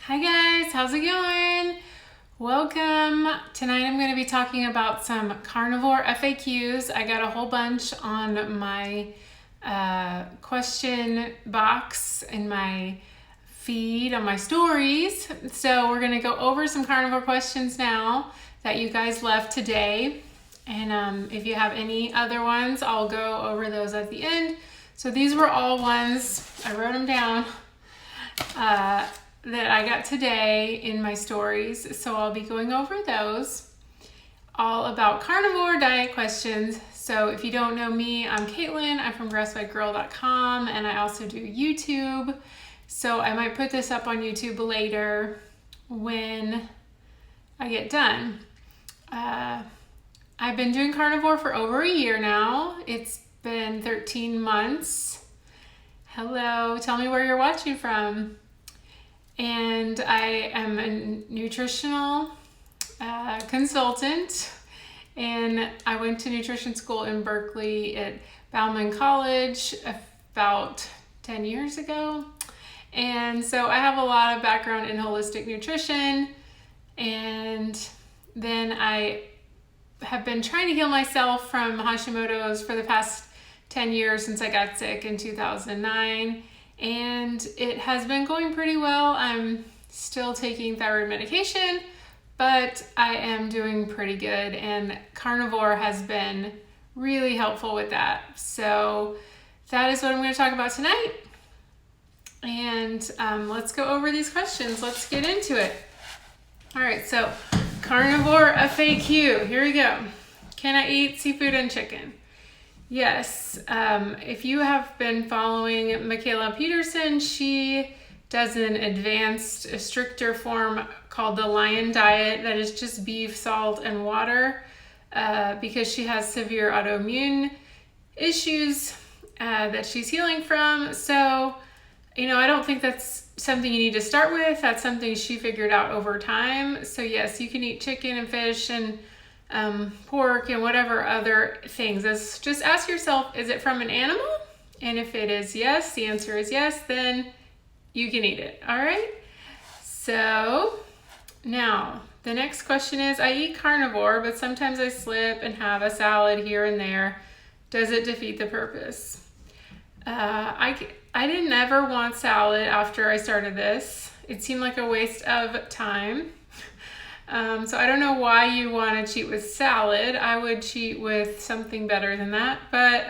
Hi guys, how's it going? Welcome. Tonight I'm going to be talking about some carnivore FAQs. I got a whole bunch on my question box in my feed on my stories. So we're going to go over some carnivore questions now that you guys left today. And if you have any other ones, I'll go over those at the end. So these were all ones, I wrote them down, that I got today in my stories. So I'll be going over those, all about carnivore diet questions. So if you don't know me, I'm Kaitlyn. I'm from grassfedgirl.com, and I also do YouTube. So I might put this up on YouTube later when I get done. I've been doing carnivore for over a year now. It's been 13 months. Hello, tell me where you're watching from. And I am a nutritional consultant, and I went to nutrition school in Berkeley at Bauman College about 10 years ago. And so I have a lot of background in holistic nutrition, and then I have been trying to heal myself from Hashimoto's for the past 10 years since I got sick in 2009. And it has been going pretty well. I'm still taking thyroid medication, but I am doing pretty good, and carnivore has been really helpful with that. So that is what I'm going to talk about tonight. And let's go over these questions. Let's get into it. All right, so carnivore FAQ. Here we go. Can I eat seafood and chicken? Yes, if you have been following Michaela Peterson, she does an advanced, stricter form called the Lion Diet that is just beef, salt, and water because she has severe autoimmune issues that she's healing from. So, I don't think that's something you need to start with. That's something she figured out over time. So yes, you can eat chicken and fish and pork and whatever other things. Just ask yourself, is it from an animal? And if it is yes, the answer is yes, then you can eat it. All right. So now the next question is, I eat carnivore, but sometimes I slip and have a salad here and there. Does it defeat the purpose? I didn't ever want salad after I started this. It seemed like a waste of time. So I don't know why you want to cheat with salad. I would cheat with something better than that, but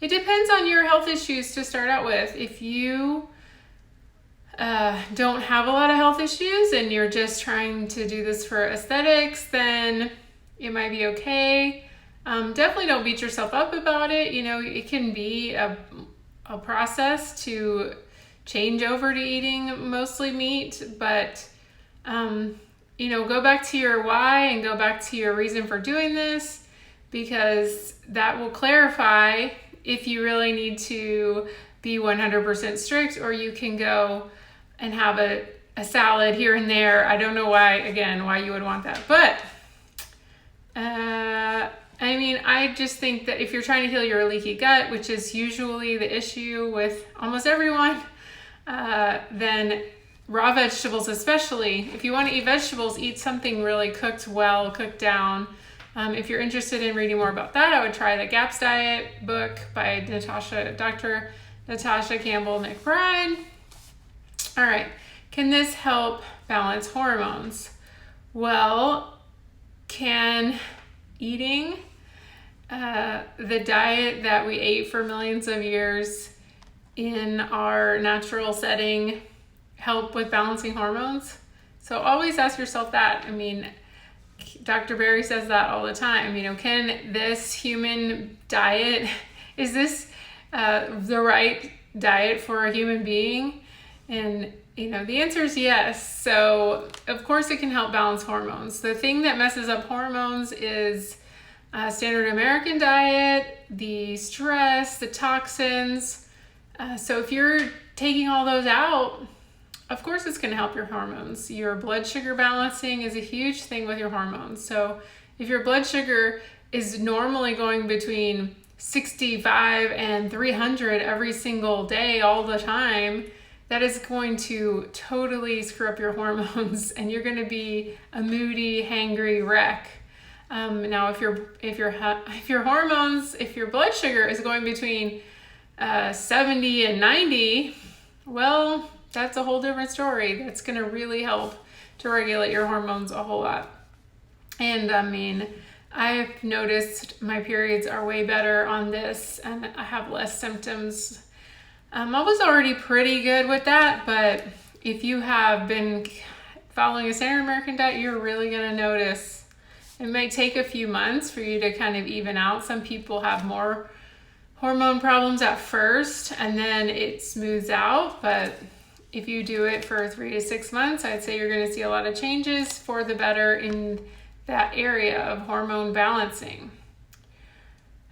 it depends on your health issues to start out with. If you don't have a lot of health issues and you're just trying to do this for aesthetics, then it might be okay. Definitely don't beat yourself up about it. It can be a process to change over to eating mostly meat, but go back to your why and go back to your reason for doing this, because that will clarify if you really need to be 100% strict, or you can go and have a salad here and there. I don't know why you would want that. But, I just think that if you're trying to heal your leaky gut, which is usually the issue with almost everyone, then raw vegetables especially. If you want to eat vegetables, eat something really cooked down. If you're interested in reading more about that, I would try the GAPS Diet book by Dr. Natasha Campbell McBride. All right, can this help balance hormones? Well, can eating the diet that we ate for millions of years in our natural setting help with balancing hormones? So always ask yourself that. Dr. Berry says that all the time. Can this human diet, is this the right diet for a human being? And the answer is yes. So of course it can help balance hormones. The thing that messes up hormones is standard American diet, the stress, the toxins. So if you're taking all those out, of course it's going to help your hormones. Your blood sugar balancing is a huge thing with your hormones. So if your blood sugar is normally going between 65 and 300 every single day, all the time, that is going to totally screw up your hormones, and you're going to be a moody, hangry wreck. Now, if your hormones, if your blood sugar is going between 70 and 90, well, that's a whole different story. That's going to really help to regulate your hormones a whole lot. And I mean, I've noticed my periods are way better on this, and I have less symptoms. I was already pretty good with that, but if you have been following a standard American diet, you're really going to notice. It might take a few months for you to kind of even out. Some people have more hormone problems at first, and then it smooths out. But if you do it for 3 to 6 months, I'd say you're going to see a lot of changes for the better in that area of hormone balancing.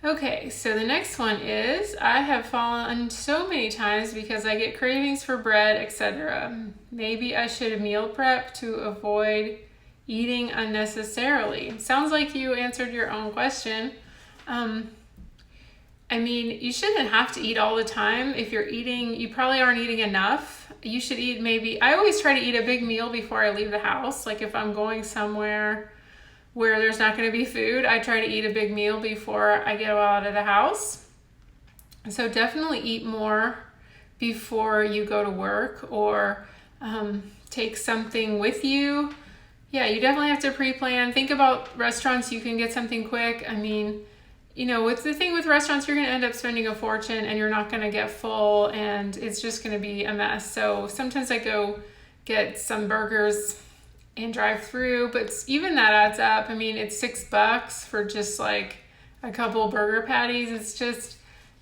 Okay, so the next one is, I have fallen so many times because I get cravings for bread, etc. Maybe I should meal prep to avoid eating unnecessarily. Sounds like you answered your own question. I mean, you shouldn't have to eat all the time. If you're eating, you probably aren't eating enough. You should eat maybe, I always try to eat a big meal before I leave the house. Like if I'm going somewhere where there's not going to be food, I try to eat a big meal before I get out of the house. So definitely eat more before you go to work, or take something with you. Yeah, you definitely have to pre-plan. Think about restaurants, you can get something quick. I mean, you know, with the thing with restaurants, you're going to end up spending a fortune and you're not going to get full, and it's just going to be a mess. So sometimes I go get some burgers and drive through, but even that adds up. I mean, it's $6 for just like a couple burger patties. It's just,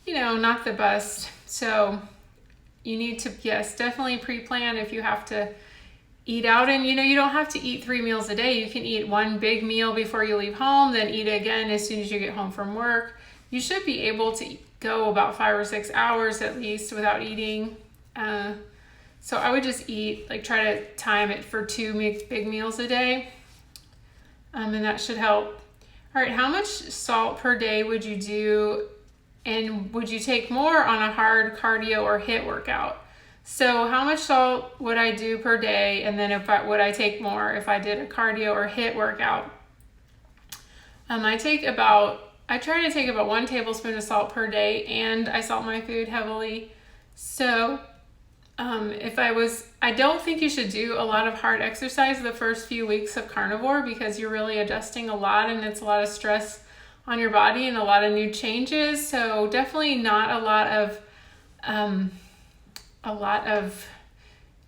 you know, not the best. So you need to, yes, definitely pre-plan if you have to eat out. And, you know, you don't have to eat 3 meals a day. You can eat one big meal before you leave home, then eat again as soon as you get home from work. You should be able to go about 5 or 6 hours at least without eating. So I would just eat, like try to time it for 2 big meals a day. And that should help. All right, how much salt per day would you do? And would you take more on a hard cardio or HIIT workout? So how much salt would I do per day? And then would I take more if I did a cardio or HIIT workout? I try to take about 1 tablespoon of salt per day, and I salt my food heavily. So I don't think you should do a lot of hard exercise the first few weeks of carnivore, because you're really adjusting a lot and it's a lot of stress on your body and a lot of new changes. So definitely not a lot of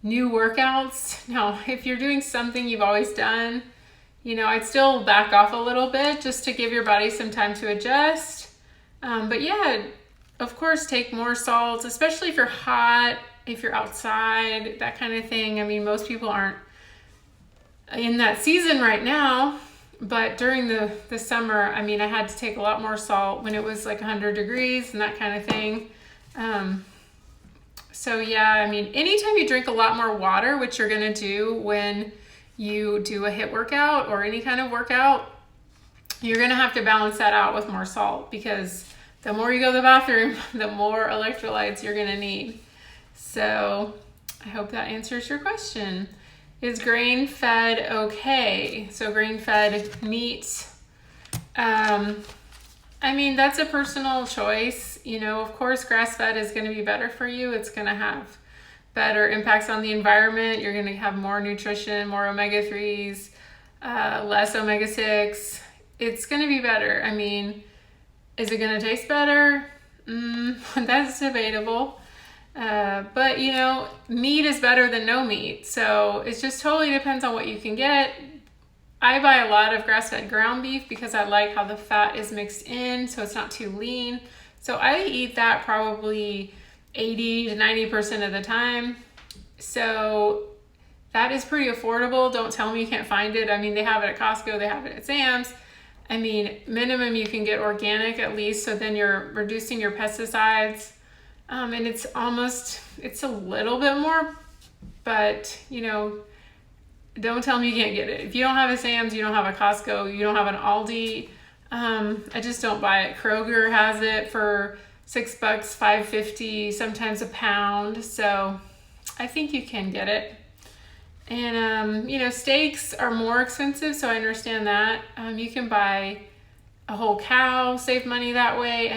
new workouts. Now, if you're doing something you've always done, you know, I'd still back off a little bit just to give your body some time to adjust. But yeah, of course, take more salt, especially if you're hot, if you're outside, that kind of thing. I mean, most people aren't in that season right now, but during the summer, I mean, I had to take a lot more salt when it was like 100 degrees and that kind of thing. So yeah, I mean, anytime you drink a lot more water, which you're going to do when you do a HIIT workout or any kind of workout, you're going to have to balance that out with more salt, because the more you go to the bathroom, the more electrolytes you're going to need. So I hope that answers your question. Is grain-fed okay? So grain-fed meat, I mean, that's a personal choice. You know, of course, grass-fed is going to be better for you. It's going to have better impacts on the environment. You're going to have more nutrition, more omega-3s, less omega-6. It's going to be better. I mean, is it going to taste better? That's debatable. But, you know, meat is better than no meat. So it just totally depends on what you can get. I buy a lot of grass-fed ground beef because I like how the fat is mixed in, so it's not too lean. So I eat that probably 80 to 90% of the time. So that is pretty affordable. Don't tell me you can't find it. I mean, they have it at Costco, they have it at Sam's. I mean, minimum you can get organic at least, so then you're reducing your pesticides. And it's a little bit more, but, you know, don't tell me you can't get it. If you don't have a Sam's, you don't have a Costco, you don't have an Aldi, I just don't buy it. Kroger has it for $6, $5.50, sometimes a pound. So I think you can get it. And, steaks are more expensive, so I understand that. You can buy a whole cow, save money that way.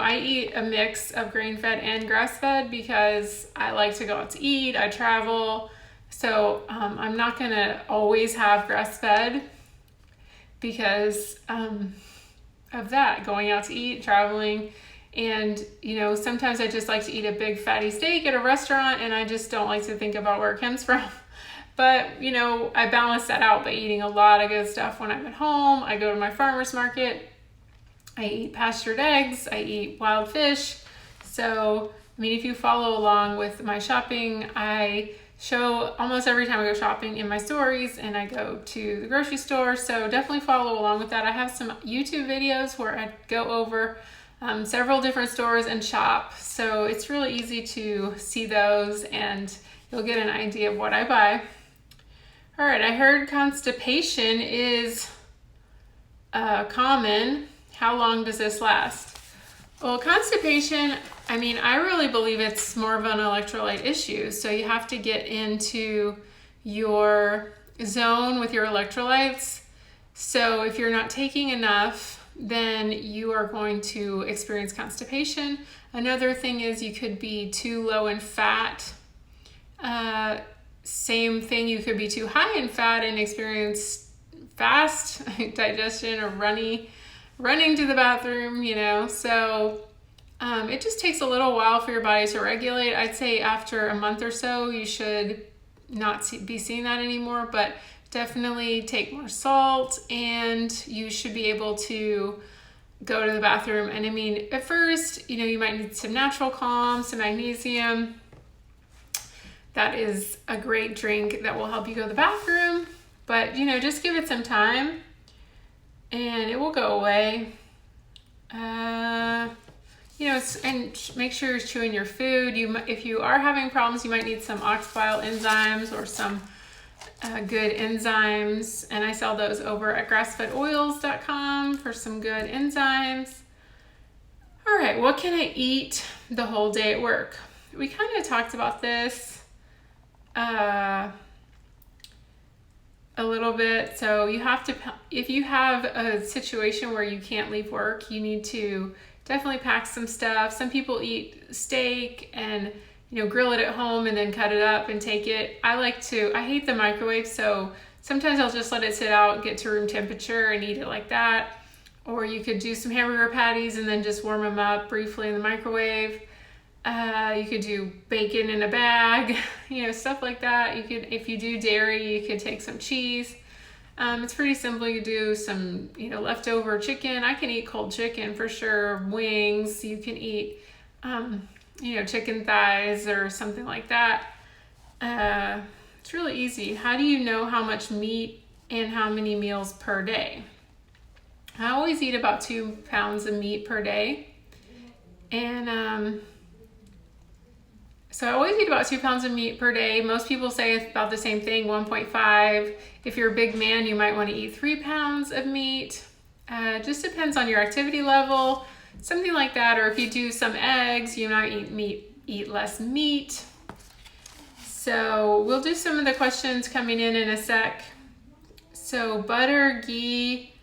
I eat a mix of grain-fed and grass-fed because I like to go out to eat, I travel. So I'm not going to always have grass-fed because of that, going out to eat, traveling. And, sometimes I just like to eat a big fatty steak at a restaurant and I just don't like to think about where it comes from. But, I balance that out by eating a lot of good stuff when I'm at home. I go to my farmer's market. I eat pastured eggs. I eat wild fish. So, if you follow along with my shopping, I show almost every time I go shopping in my stories, and I go to the grocery store. So definitely follow along with that. I have some YouTube videos where I go over several different stores and shop. So it's really easy to see those and you'll get an idea of what I buy. All right, I heard constipation is common. How long does this last? Well, constipation, I really believe it's more of an electrolyte issue. So you have to get into your zone with your electrolytes. So if you're not taking enough, then you are going to experience constipation. Another thing is you could be too low in fat. Same thing, you could be too high in fat and experience fast digestion or running to the bathroom, So it just takes a little while for your body to regulate. I'd say after a month or so, you should not be seeing that anymore, but definitely take more salt and you should be able to go to the bathroom. And at first, you might need some natural calm, some magnesium. That is a great drink that will help you go to the bathroom, but just give it some time and it will go away. And make sure you're chewing your food. If you are having problems, you might need some ox bile enzymes or some good enzymes. And I sell those over at grassfedoils.com for some good enzymes. All right, what can I eat the whole day at work? We kind of talked about this a little bit. So if you have a situation where you can't leave work, you need to definitely pack some stuff. Some people eat steak and grill it at home and then cut it up and take it. I hate the microwave, so sometimes I'll just let it sit out, get to room temperature and eat it like that. Or you could do some hamburger patties and then just warm them up briefly in the microwave. You could do bacon in a bag, stuff like that. You could, if you do dairy, you could take some cheese. It's pretty simple. You do some, leftover chicken. I can eat cold chicken for sure. Wings. You can eat, chicken thighs or something like that. It's really easy. How do you know how much meat and how many meals per day? I always eat about 2 pounds of meat per day. And, so I always eat about 2 pounds of meat per day. Most people say it's about the same thing, 1.5. If you're a big man, you might want to eat 3 pounds of meat. Just depends on your activity level, something like that. Or if you do some eggs, you might eat less meat. So we'll do some of the questions coming in a sec. So butter, ghee.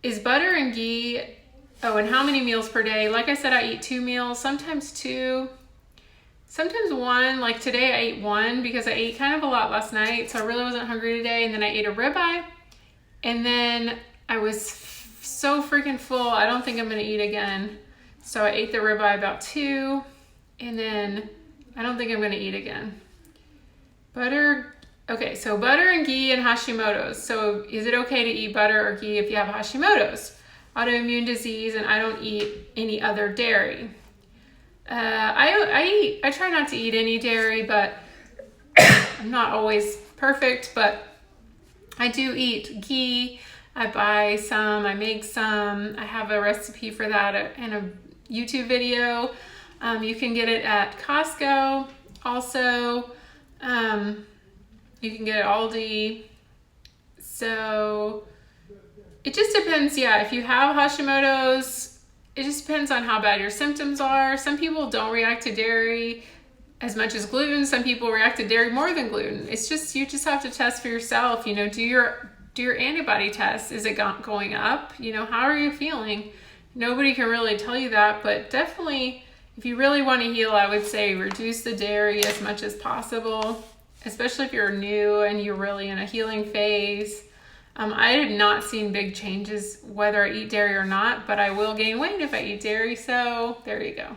Is butter and ghee, and how many meals per day? Like I said, I eat 2 meals, sometimes 2. Sometimes 1, like today I ate 1 because I ate kind of a lot last night, so I really wasn't hungry today. And then I ate a ribeye, and then I was so freaking full, I don't think I'm gonna eat again. So I ate the ribeye about 2, and then I don't think I'm gonna eat again. Okay, so butter and ghee and Hashimotos. So is it okay to eat butter or ghee if you have Hashimotos, autoimmune disease, and I don't eat any other dairy? I try not to eat any dairy, but I'm not always perfect, but I do eat ghee. I buy some, I make some. I have a recipe for that in a YouTube video. You can get it at Costco. Also, you can get it at Aldi. So it just depends. Yeah, if you have Hashimoto's, it just depends on how bad your symptoms are. Some people don't react to dairy as much as gluten. Some people react to dairy more than gluten. It's just, you just have to test for yourself, do your antibody test. Is it going up? How are you feeling? Nobody can really tell you that, but definitely if you really want to heal, I would say reduce the dairy as much as possible, especially if you're new and you're really in a healing phase. I have not seen big changes whether I eat dairy or not, but I will gain weight if I eat dairy, so there you go.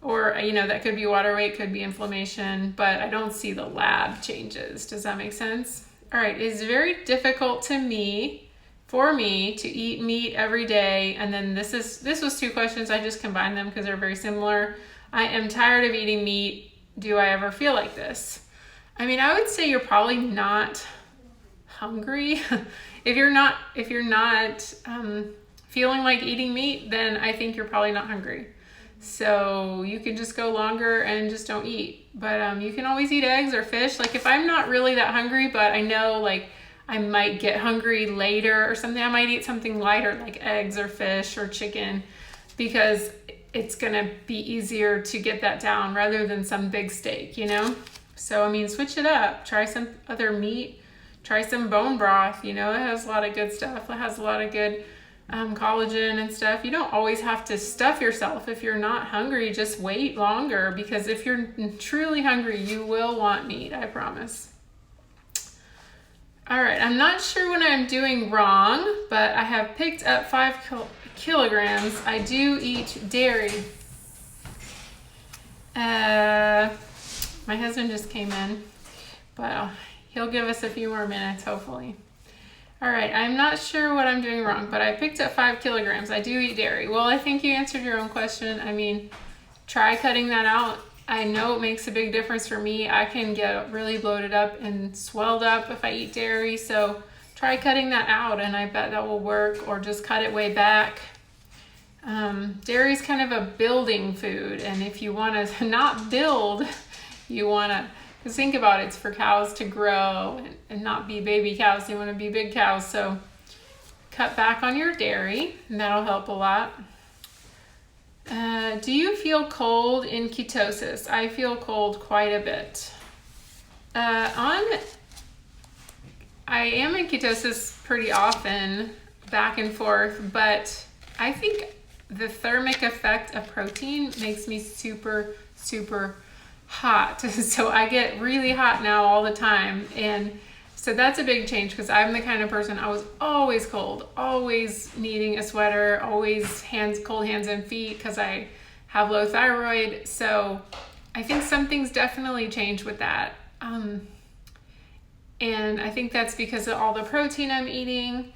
Or, that could be water weight, could be inflammation, but I don't see the lab changes. Does that make sense? All right, it's very difficult for me to eat meat every day. And then this was 2 questions. I just combined them because they're very similar. I am tired of eating meat. Do I ever feel like this? I would say you're probably not hungry. If you're not feeling like eating meat, then I think you're probably not hungry. So you can just go longer and just don't eat. But you can always eat eggs or fish. Like if I'm not really that hungry, but I know like I might get hungry later or something, I might eat something lighter like eggs or fish or chicken, because it's gonna be easier to get that down rather than some big steak, So switch it up. Try some other meat. Try some bone broth. It has a lot of good stuff. It has a lot of good collagen and stuff. You don't always have to stuff yourself. If you're not hungry, just wait longer, because if you're truly hungry, you will want meat, I promise. All right, I'm not sure what I'm doing wrong, but I have picked up 5 kilograms. I do eat dairy. My husband just came in, but he'll give us a few more minutes, hopefully. All right, I'm not sure what I'm doing wrong, but I picked up 5 kilograms. I do eat dairy. Well, I think you answered your own question. Try cutting that out. I know it makes a big difference for me. I can get really bloated up and swelled up if I eat dairy. So try cutting that out, and I bet that will work, or just cut it way back. Dairy is kind of a building food, and if you want to not build, you want to, because think about it, it's for cows to grow and not be baby cows. They want to be big cows. So cut back on your dairy, and that'll help a lot. Do you feel cold in ketosis? I feel cold quite a bit. I am in ketosis pretty often, back and forth, but I think the thermic effect of protein makes me super, super hot. So I get really hot now all the time. And so that's a big change, because I'm the kind of person, I was always cold, always needing a sweater, always cold hands and feet, because I have low thyroid. So I think something's definitely changed with that. And I think that's because of all the protein I'm eating.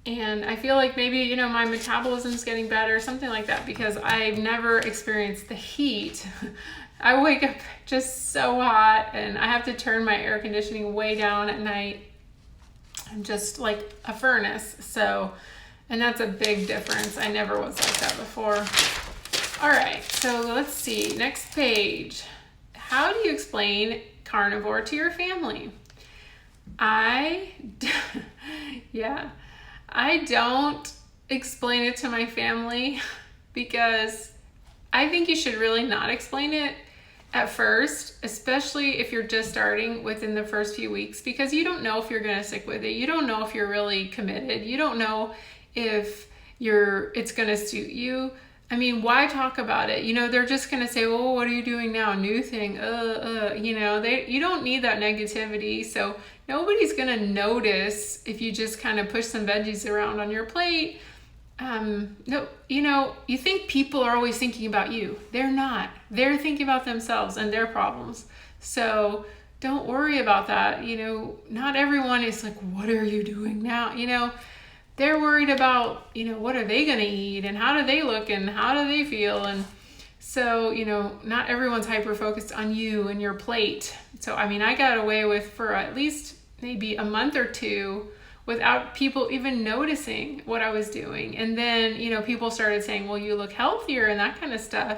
And I feel like maybe, my metabolism's getting better, something like that, because I've never experienced the heat. I wake up just so hot, and I have to turn my air conditioning way down at night. I'm just like a furnace. So, and that's a big difference. I never was like that before. All right, so let's see, next page. How do you explain carnivore to your family? I don't explain it to my family, because I think you should really not explain it at first, especially if you're just starting within the first few weeks, because you don't know if you're going to stick with it. You don't know if you're really committed. You don't know if it's going to suit you. Why talk about it? They're just going to say, well, what are you doing now? New thing. You don't need that negativity. So nobody's going to notice if you just kind of push some veggies around on your plate. No, you think people are always thinking about you. They're not. They're thinking about themselves and their problems. So don't worry about that. Not everyone is like, what are you doing now? They're worried about, what are they going to eat, and how do they look, and how do they feel? And so, not everyone's hyper-focused on you and your plate. So, I got away with for at least maybe a month or 2 without people even noticing what I was doing. And then, people started saying, well, you look healthier and that kind of stuff.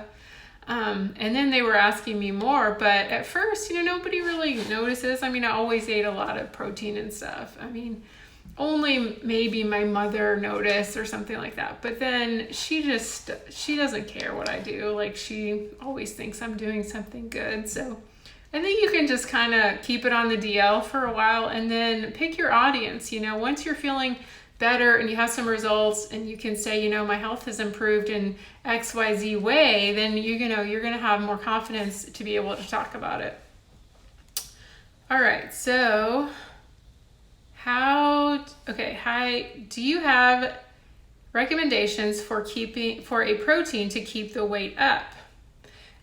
And then they were asking me more, but at first, nobody really notices. I always ate a lot of protein and stuff. only maybe my mother noticed or something like that. But then she doesn't care what I do. Like, she always thinks I'm doing something good. So I think you can just kind of keep it on the DL for a while and then pick your audience. You know, once you're feeling better and you have some results and you can say, you know, my health has improved in XYZ way, then you're going to have more confidence to be able to talk about it. All right, so hi, do you have recommendations for a protein to keep the weight up?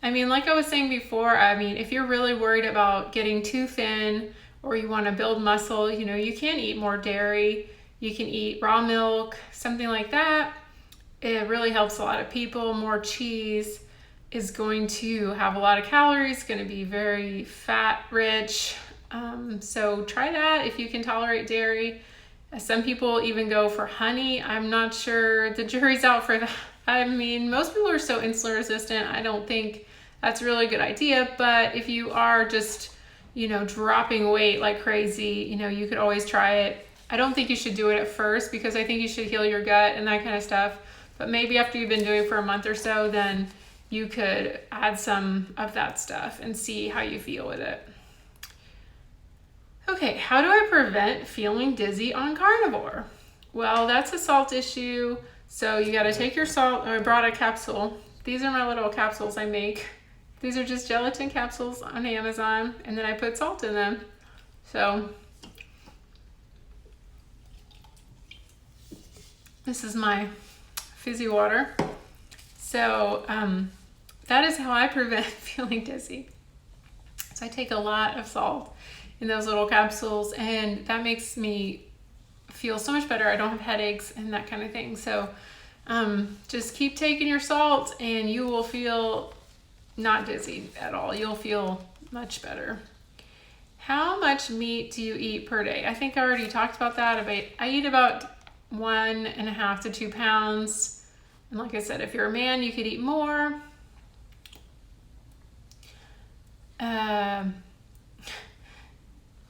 I mean, like I was saying before, I mean, if you're really worried about getting too thin or you want to build muscle, you know, you can eat more dairy, you can eat raw milk, something like that. It really helps a lot of people. More cheese is going to have a lot of calories, going to be very fat rich. So try that if you can tolerate dairy. Some people even go for honey. I'm not sure, the jury's out for that. I mean, most people are so insulin resistant, I don't think that's a really good idea. But if you are just, you know, dropping weight like crazy, you know, you could always try it. I don't think you should do it at first because I think you should heal your gut and that kind of stuff. But maybe after you've been doing it for a month or so, then you could add some of that stuff and see how you feel with it. Okay, how do I prevent feeling dizzy on carnivore? Well, that's a salt issue. So you got to take your salt. I brought a capsule. These are my little capsules I make. These are just gelatin capsules on Amazon, and then I put salt in them. So this is my fizzy water. So that is how I prevent feeling dizzy. So I take a lot of salt in those little capsules, and that makes me feel so much better. I don't have headaches and that kind of thing. So just keep taking your salt and you will feel not dizzy at all. You'll feel much better. How much meat do you eat per day? I think I already talked about that. I eat about 1.5 to 2 pounds. And like I said, if you're a man, you could eat more.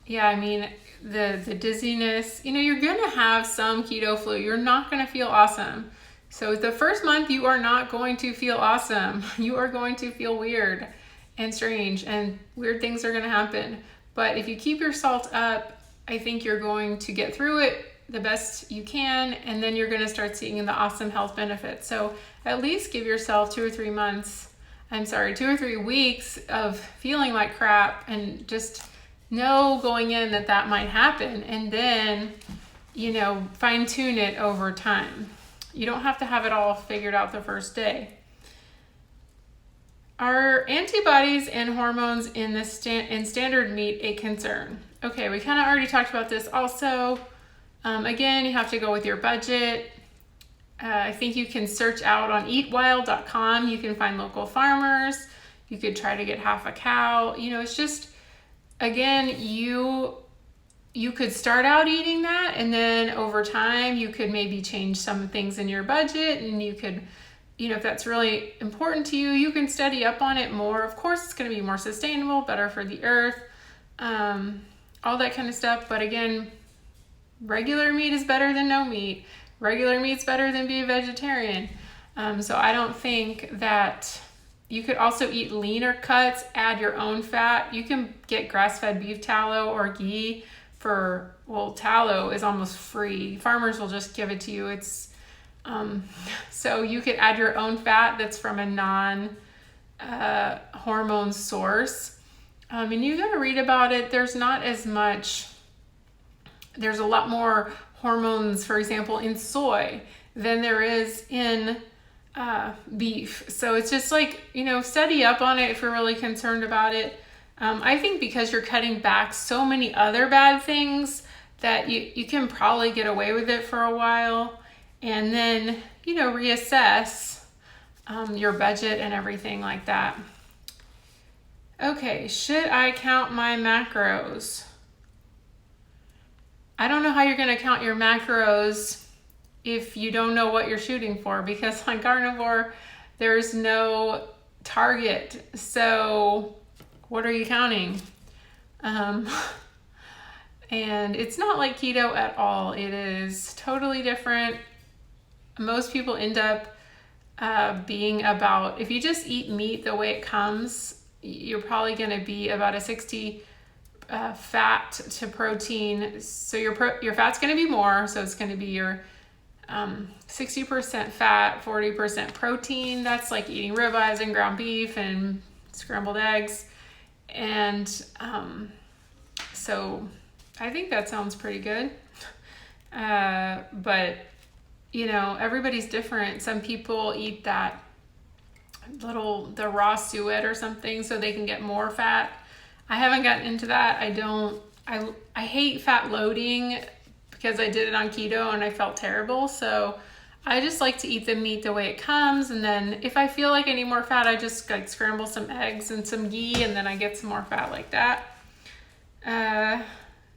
Yeah, I mean, the dizziness, you know, you're going to have some keto flu. You're not going to feel awesome. So the first month, you are not going to feel awesome. You are going to feel weird and strange, and weird things are going to happen. But if you keep your salt up, I think you're going to get through it the best you can, and then you're going to start seeing the awesome health benefits. So at least give yourself 2 or 3 weeks of feeling like crap, and just know going in that might happen, and then, you know, fine tune it over time. You don't have to have it all figured out the first day. Are antibodies and hormones in standard meat a concern? Okay, we kind of already talked about this also. Again, you have to go with your budget. I think you can search out on eatwild.com. You can find local farmers. You could try to get half a cow. You know, it's just, again, you could start out eating that, and then over time you could maybe change some things in your budget, and you could, you know, if that's really important to you, you can study up on it more. Of course, it's going to be more sustainable, better for the earth, all that kind of stuff. But again, regular meat is better than no meat. Regular meat's better than being vegetarian. So I don't think that. You could also eat leaner cuts, add your own fat. You can get grass-fed beef tallow or ghee tallow is almost free. Farmers will just give it to you. It's so you could add your own fat that's from a non-hormone source. And you got to read about it. There's a lot more hormones, for example, in soy than there is in beef. So it's just like, you know, study up on it if you're really concerned about it. I think because you're cutting back so many other bad things that you can probably get away with it for a while, and then, you know, reassess your budget and everything like that. Okay, should I count my macros? I don't know how you're going to count your macros if you don't know what you're shooting for, because on carnivore, there's no target. So what are you counting? And it's not like keto at all. It is totally different. Most people end up being about, if you just eat meat the way it comes, you're probably going to be about a 60 fat to protein. So your fat's going to be more. So it's going to be your 60% fat, 40% protein. That's like eating ribeyes and ground beef and scrambled eggs. And so I think that sounds pretty good. But everybody's different. Some people eat the raw suet or something so they can get more fat. I haven't gotten into that. I hate fat loading because I did it on keto and I felt terrible. So I just like to eat the meat the way it comes. And then if I feel like I need more fat, I just like scramble some eggs and some ghee and then I get some more fat like that.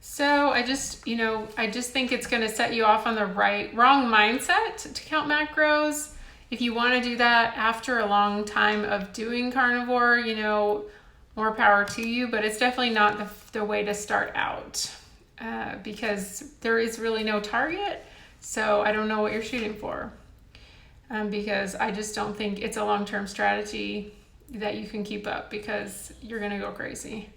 So I just think it's going to set you off on the wrong mindset to count macros. If you want to do that after a long time of doing carnivore, more power to you, but it's definitely not the way to start out because there is really no target. So I don't know what you're shooting for because I just don't think it's a long-term strategy that you can keep up because you're going to go crazy.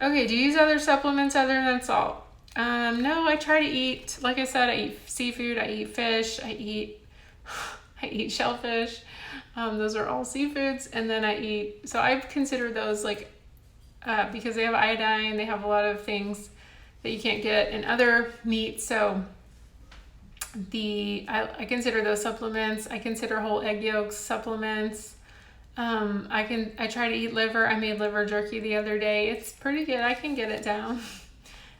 Okay, do you use other supplements other than salt? No, I try to eat, like I said, I eat seafood, I eat fish, I eat shellfish. Those are all seafoods. And then I consider those like, because they have iodine, they have a lot of things that you can't get in other meats. So I consider those supplements. I consider whole egg yolks supplements. I try to eat liver. I made liver jerky the other day. It's pretty good. I can get it down.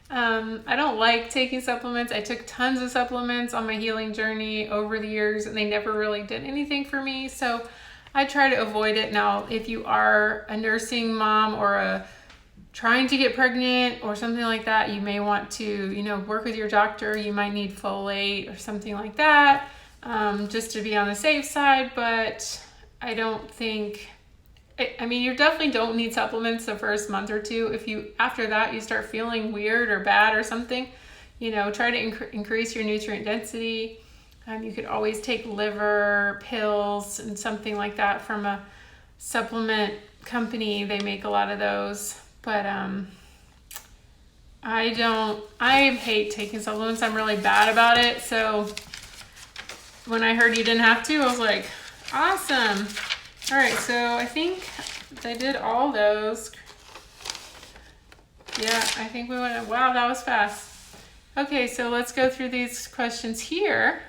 I don't like taking supplements. I took tons of supplements on my healing journey over the years and they never really did anything for me. So I try to avoid it. Now, if you are a nursing mom or trying to get pregnant or something like that, you may want to, work with your doctor. You might need folate or something like that, just to be on the safe side. But I don't think, you definitely don't need supplements the first month or two. If after that, you start feeling weird or bad or something, try to increase your nutrient density. You could always take liver pills and something like that from a supplement company. They make a lot of those, but I hate taking supplements. I'm really bad about it. So when I heard you didn't have to, I was like, awesome. All right, so I think I did all those. Yeah, I think we went, wow, that was fast. Okay, so let's go through these questions here.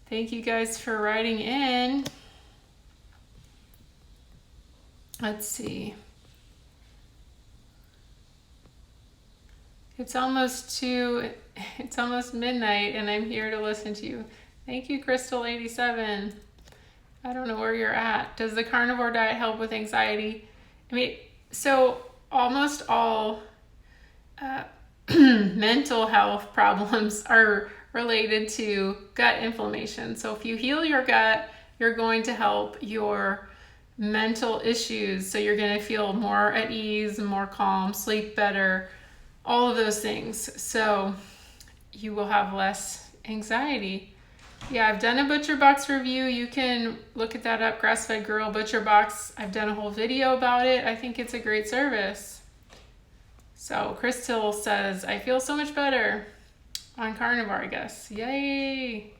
Thank you guys for writing in. Let's see. It's almost midnight and I'm here to listen to you. Thank you, Crystal87. I don't know where you're at. Does the carnivore diet help with anxiety? So almost all mental health problems are related to gut inflammation. So if you heal your gut, you're going to help your mental issues. So you're going to feel more at ease, more calm, sleep better, all of those things. So you will have less anxiety. Yeah, I've done a ButcherBox review. You can look at that up, Grassfed Girl ButcherBox. I've done a whole video about it. I think it's a great service. So Crystal says, I feel so much better on carnivore, I guess. Yay!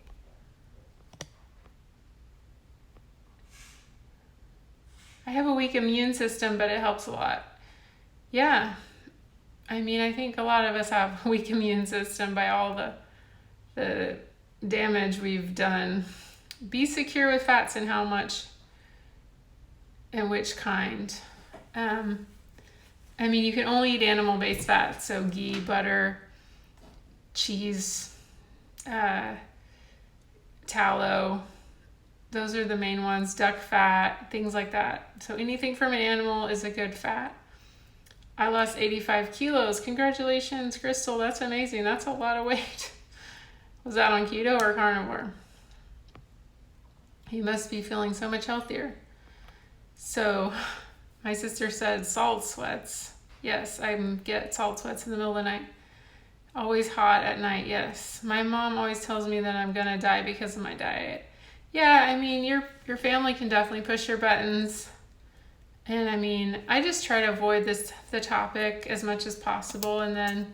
I have a weak immune system, but it helps a lot. Yeah. I think a lot of us have a weak immune system by all the damage we've done. Be secure with fats and how much and which kind. You can only eat animal-based fats, so ghee, butter, cheese, tallow. Those are the main ones. Duck fat, things like that. So anything from an animal is a good fat. I lost 85 kilos. Congratulations, Crystal. That's amazing. That's a lot of weight. Was that on keto or carnivore? You must be feeling so much healthier. So my sister said salt sweats. Yes, I get salt sweats in the middle of the night. Always hot at night, yes. My mom always tells me that I'm gonna die because of my diet. Yeah, I mean, your family can definitely push your buttons. And I mean, I just try to avoid the topic as much as possible, and then,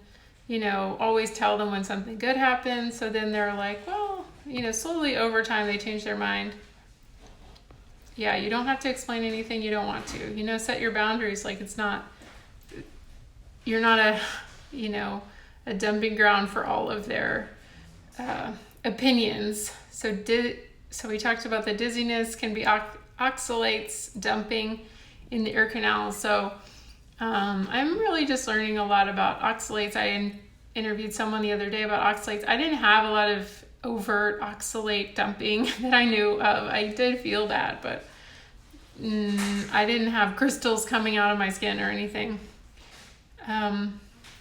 always tell them when something good happens. So then they're like, well, slowly over time they change their mind. Yeah, you don't have to explain anything you don't want to. Set your boundaries. Like you're not a dumping ground for all of their opinions. So we talked about the dizziness can be oxalates dumping in the ear canal. So I'm really just learning a lot about oxalates. I interviewed someone the other day about oxalates. I didn't have a lot of overt oxalate dumping that I knew of. I did feel that, but I didn't have crystals coming out of my skin or anything.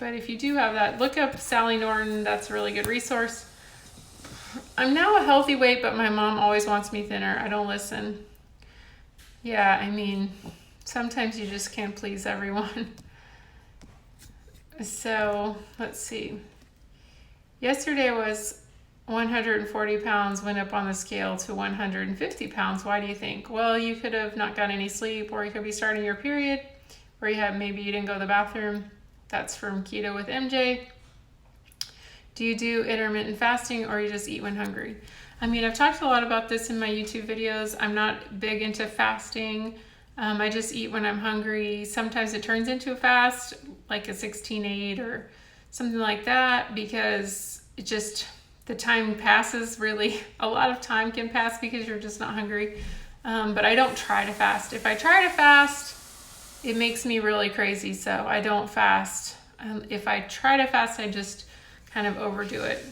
But if you do have that, look up Sally Norton. That's a really good resource. I'm now a healthy weight, but my mom always wants me thinner. I don't listen. Yeah, I mean, sometimes you just can't please everyone. So let's see. Yesterday was 140 pounds, went up on the scale to 150 pounds. Why do you think? Well, you could have not got any sleep, or you could be starting your period, or maybe you didn't go to the bathroom. That's from Keto with MJ. Do you do intermittent fasting, or you just eat when hungry? I mean, I've talked a lot about this in my YouTube videos. I'm not big into fasting. I just eat when I'm hungry. Sometimes it turns into a fast, like a 16-8 or something like that, because the time passes really. A lot of time can pass because you're just not hungry. But I don't try to fast. If I try to fast, it makes me really crazy, so I don't fast. If I try to fast, I just kind of overdo it.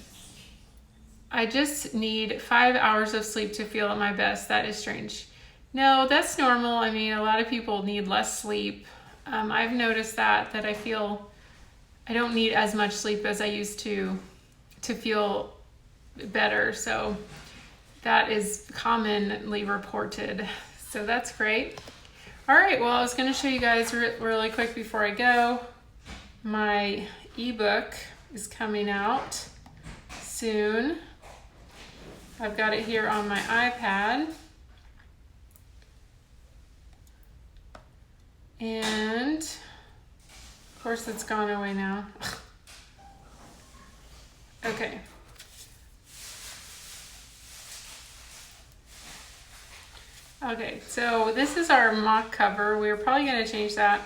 I just need 5 hours of sleep to feel at my best. That is strange. No, that's normal. I mean, a lot of people need less sleep. I've noticed that I feel I don't need as much sleep as I used to feel better. So that is commonly reported. So that's great. All right, well, I was going to show you guys really quick before I go. My ebook is coming out soon. I've got it here on my iPad. And of course it's gone away now. Okay. Okay, so this is our mock cover. We're probably going to change that.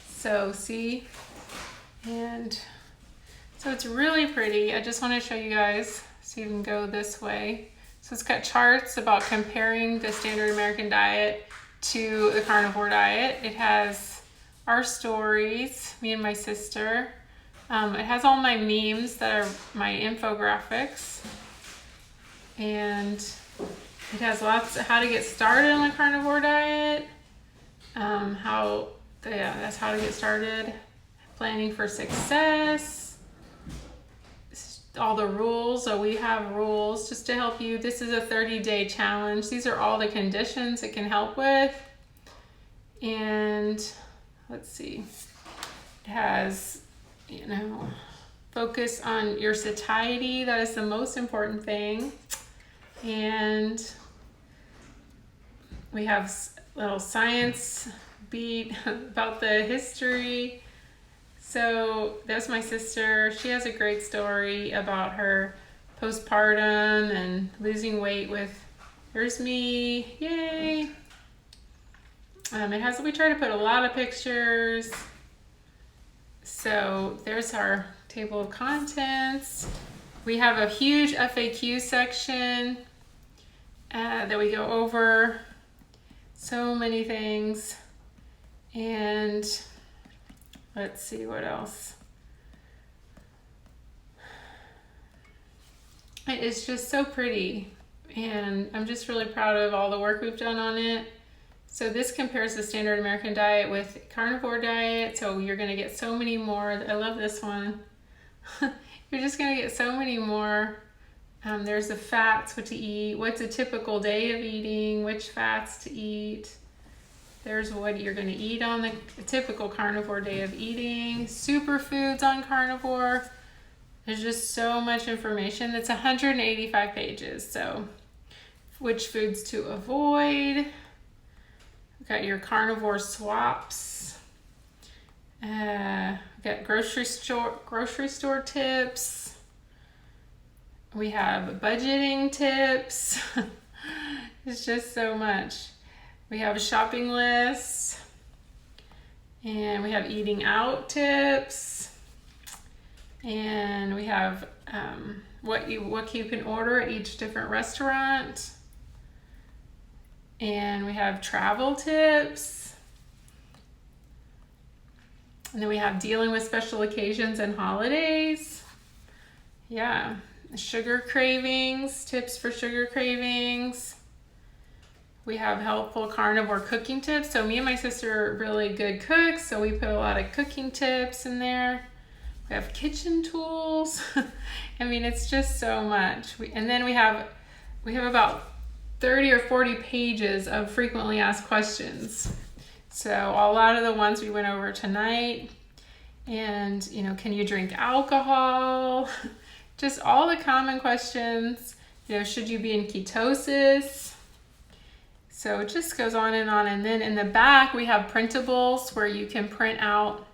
So see, and so it's really pretty. I just want to show you guys so you can go this way. So it's got charts about comparing the standard American diet to the carnivore diet. It has our stories, me and my sister. It has all my memes that are my infographics. And it has lots of how to get started on the carnivore diet. That's how to get started. Planning for success. All the rules. So we have rules just to help you. This is a 30-day challenge. These are all the conditions it can help with. And let's see. It has, focus on your satiety. That is the most important thing. And we have a little science beat about the history. So that's my sister. She has a great story about her postpartum and losing weight with, there's me, yay. We try to put a lot of pictures. So there's our table of contents. We have a huge FAQ section that we go over. So many things. And let's see what else. It is just so pretty. And I'm just really proud of all the work we've done on it. So this compares the standard American diet with carnivore diet. So you're going to get so many more. I love this one. You're just going to get so many more. There's the fats, what to eat, what's a typical day of eating, which fats to eat. There's what you're going to eat on the typical carnivore day of eating, superfoods on carnivore. There's just so much information. It's 185 pages. So which foods to avoid. We've got your carnivore swaps. We've got grocery store tips. We have budgeting tips. It's just so much. We have a shopping list. And we have eating out tips. And we have what you can order at each different restaurant. And we have travel tips. And then we have dealing with special occasions and holidays. Yeah. Sugar cravings, tips for sugar cravings. We have helpful carnivore cooking tips. So me and my sister are really good cooks, so we put a lot of cooking tips in there. We have kitchen tools. I mean, it's just so much. And then we have about 30 or 40 pages of frequently asked questions. So a lot of the ones we went over tonight. And, you know, can you drink alcohol? Just all the common questions. You know, should you be in ketosis? So it just goes on. And then in the back, we have printables where you can print out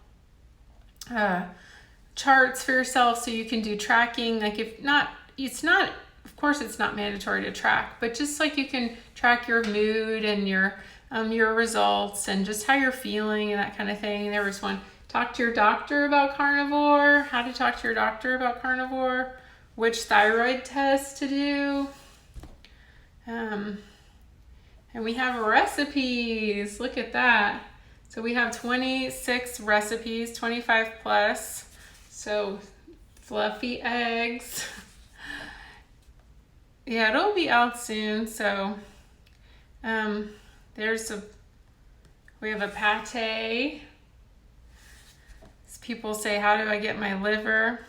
charts for yourself so you can do tracking. Like of course it's not mandatory to track, but just like you can track your mood and your results and just how you're feeling and that kind of thing. There was one, talk to your doctor about carnivore, how to talk to your doctor about carnivore, which thyroid test to do. And we have recipes, look at that. So we have 26 recipes, 25 plus. So fluffy eggs. Yeah, it'll be out soon. So we have a pate. People say, how do I get my liver?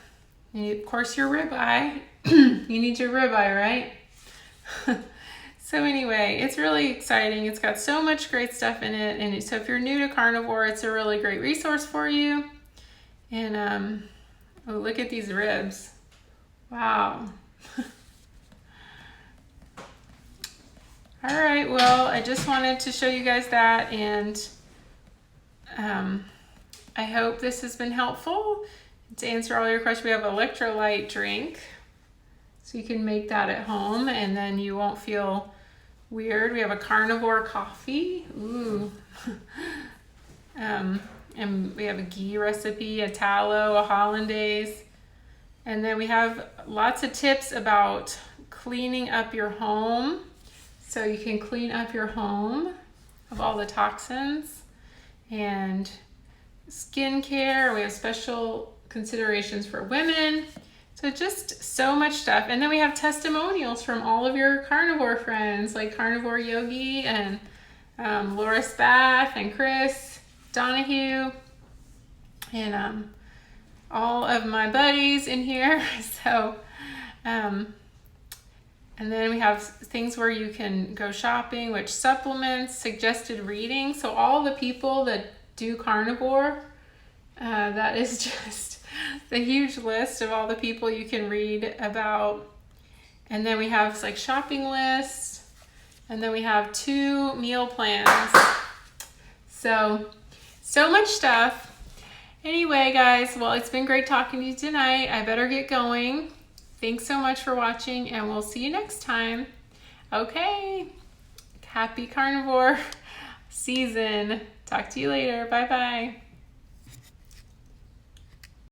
Of course, your ribeye. You need your ribeye, right? So anyway, it's really exciting. It's got so much great stuff in it. And so if you're new to carnivore, it's a really great resource for you. And oh, look at these ribs. Wow. All right, well, I just wanted to show you guys that, and I hope this has been helpful. To answer all your questions, we have an electrolyte drink, so you can make that at home, and then you won't feel weird. We have a carnivore coffee. Ooh. And we have a ghee recipe, a tallow, a hollandaise, and then we have lots of tips about cleaning up your home. So you can clean up your home of all the toxins, and skincare. We have special considerations for women. So just so much stuff. And then we have testimonials from all of your carnivore friends, like Carnivore Yogi and Laura Spath and Chris Donahue and all of my buddies in here. So and then we have things where you can go shopping, which supplements, suggested reading. So all the people that do carnivore, that is just the huge list of all the people you can read about. And then we have like shopping lists. And then we have 2 meal plans. So much stuff. Anyway, guys, well, it's been great talking to you tonight. I better get going. Thanks so much for watching, and we'll see you next time. Okay, happy carnivore season. Talk to you later. Bye-bye.